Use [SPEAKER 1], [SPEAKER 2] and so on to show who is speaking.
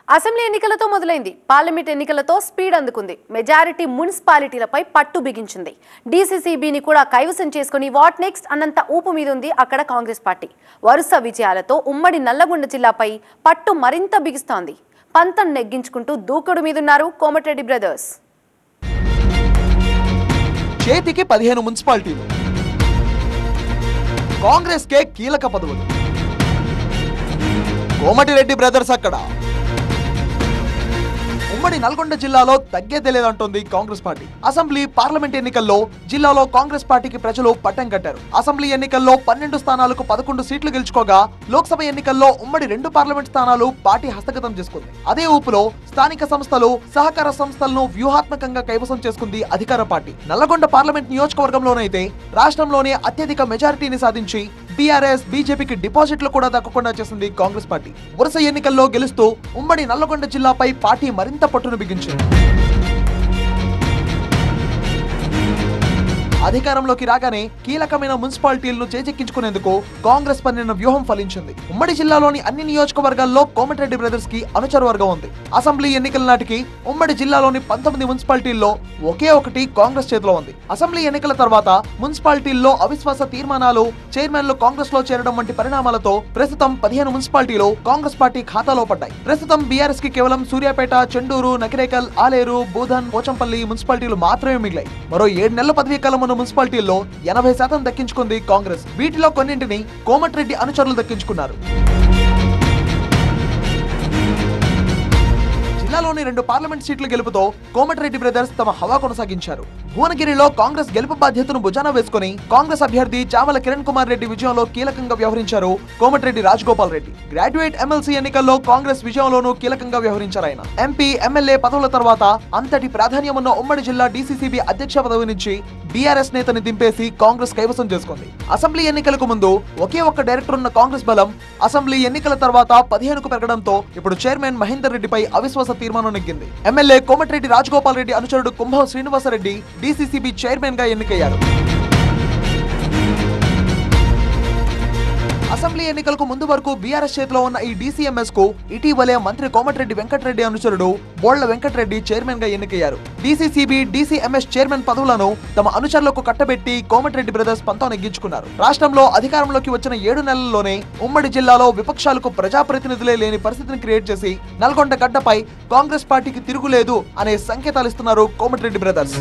[SPEAKER 1] Assembly ఎన్నికలతో మొదలైంది. Parliament ఎన్నికలతో స్పీడ్ అందుకుంది. మెజారిటీ మున్సిపాలిటీలపై పట్టు బిగించింది. డీసీసీబీని కూడా కైవసం చేసుకుని వాట్ నెక్స్ట్ అన్నంత ఊపు మీద ఉంది అక్కడ కాంగ్రెస్ పార్టీ. వరుస విజయాలతో ఉమ్మడి నల్లగొండ జిల్లాపై పట్టు మరింత బిగిస్తోంది. పంతం నెగ్గించుకుంటూ దూకుడు మీదున్నారు కోమటిరెడ్డి బ్రదర్స్.
[SPEAKER 2] చేతికి 15 మున్సిపాలిటీలు, కాంగ్రెస్ కే కీలక పదవులు. కోమటిరెడ్డి బ్రదర్స్ అక్కడ. ఉమ్మడి నల్గొండ జిల్లాలో తగ్గేదే లేదంటోంది కాంగ్రెస్ పార్టీ. అసెంబ్లీ పార్లమెంట్ ఎన్నికల్లో జిల్లాలో కాంగ్రెస్ పార్టీకి ప్రజలు పట్టం కట్టారు. అసెంబ్లీ ఎన్నికల్లో 12 స్థానాలకు 11 సీట్లు గెలుచుకోగా లోక్సభ ఎన్నికల్లో ఉమ్మడి 2 పార్లమెంట్ స్థానాలు పార్టీ హస్తగతం చేసుకుంది. అదే ఊపులో స్థానిక సంస్థలు, సహకార సంస్థలను వ్యూహాత్మకంగా కైవసం చేసుకుంది అధికార పార్టీ. నల్లగొండ పార్లమెంట్ నియోజకవర్గంలోనైతే రాష్ట్రంలోనే అత్యధిక మెజారిటీని సాధించి బీఆర్ఎస్, బీజేపీకి డిపాజిట్లు కూడా దక్కకుండా చేసింది కాంగ్రెస్ పార్టీ. వరుస ఎన్నికల్లో గెలుస్తూ ఉమ్మడి నల్లగొండ జిల్లాపై పార్టీ మరింత పట్టును బిగించింది. అధికారంలోకి రాగానే కీలకమైన మున్సిపాలిటీలను చేజెక్కించుకునేందుకు కాంగ్రెస్ పన్నిన వ్యూహం ఫలించింది. ఉమ్మడి జిల్లాలోని అన్ని నియోజకవర్గాల్లో కోమటిరెడ్డి బ్రదర్స్ కి అనుచర వర్గం ఉంది. అసెంబ్లీ ఎన్నికల నాటికి ఉమ్మడి జిల్లాలోని 19 మున్సిపాలిటీల్లో ఒకే ఒకటి కాంగ్రెస్ చేతిలో ఉంది. అసెంబ్లీ ఎన్నికల తర్వాత మున్సిపాలిటీల్లో అవిశ్వాస తీర్మానాలు, చైర్మన్లు కాంగ్రెస్ లో చేరడం వంటి పరిణామాలతో ప్రస్తుతం 15 మున్సిపాలిటీలు కాంగ్రెస్ పార్టీ ఖాతాలో పడ్డాయి. ప్రస్తుతం బీఆర్ఎస్ కి కేవలం సూర్యాపేట, చెండూరు, నకిరేకల్, ఆలేరు, బూధన్, పోచంపల్లి మున్సిపాలిటీలు మాత్రమే మిగిలాయి. మరో 7 నెలల పదవీ కాలం మున్సిపాలిటీల్లో 80% దక్కించుకుంది కాంగ్రెస్. వీటిలో కొన్నింటిని కోమటిరెడ్డి అనుచరులు దక్కించుకున్నారు. జిల్లాలోని 2 పార్లమెంట్ సీట్ల గెలుపుతో కోమటిరెడ్డి బ్రదర్స్ తమ హవా కొనసాగించారు. భువనగిరిలో కాంగ్రెస్ గెలుపు బాధ్యతను భుజాన వేసుకుని కాంగ్రెస్ అభ్యర్థి చావల కిరణ్ కుమార్ రెడ్డి విజయంలో కీలకంగా వ్యవహరించారు కోమటిరెడ్డి రాజగోపాల్ రెడ్డి. గ్రాడ్యుయేట్ ఎమ్మెల్సీ ఎన్నికల్లో కాంగ్రెస్ విజయంలోనూ కీలకంగా వ్యవహరించారు ఆయన. ఎంపీ, ఎమ్మెల్యే పదవుల తర్వాత అంతటి ప్రాధాన్యం ఉన్న ఉమ్మడి జిల్లా డీసీసీబీ అధ్యక్ష పదవి నుంచి బీఆర్ఎస్ నేతని దింపేసి కాంగ్రెస్ కైవసం చేసుకుంది. అసెంబ్లీ ఎన్నికలకు ముందు ఒకే ఒక్క డైరెక్టర్ ఉన్న కాంగ్రెస్ బలం అసెంబ్లీ ఎన్నికల తర్వాత 15కు పెరగడంతో ఇప్పుడు చైర్మన్ మహేందర్ రెడ్డిపై అవిశ్వాస తీర్మానం నెగ్గింది. ఎమ్మెల్యే కోమటిరెడ్డి రాజగోపాల్ రెడ్డి అనుచరుడు కుంభం శ్రీనివాసరెడ్డి డీసీసీబీ చైర్మన్ గా ఎన్నికయ్యారు. అసెంబ్లీ ఎన్నికలకు ముందు వరకు బీఆర్ఎస్ చేతిలో ఉన్న ఈ డీసీఎంఎస్ కు ఇటీవలే మంత్రి కోమటిరెడ్డి వెంకటరెడ్డి అనుచరుడు బోళ్ల వెంకటరెడ్డి చైర్మన్ గా ఎన్నికయ్యారు. డీసీసీబీ, డీసీఎంఎస్ చైర్మన్ పదవులను తమ అనుచరులకు కట్టబెట్టి కోమటిరెడ్డి బ్రదర్స్ పంతం నెగ్గించుకున్నారు. రాష్ట్రంలో అధికారంలోకి వచ్చిన 7 నెలల్లోనే ఉమ్మడి జిల్లాలో విపక్షాలకు ప్రజాప్రతినిధులే లేని పరిస్థితిని క్రియేట్ చేసి నల్గొండ గడ్డపై కాంగ్రెస్ పార్టీకి తిరుగులేదు అనే సంకేతాలు ఇస్తున్నారు కోమటిరెడ్డి బ్రదర్స్.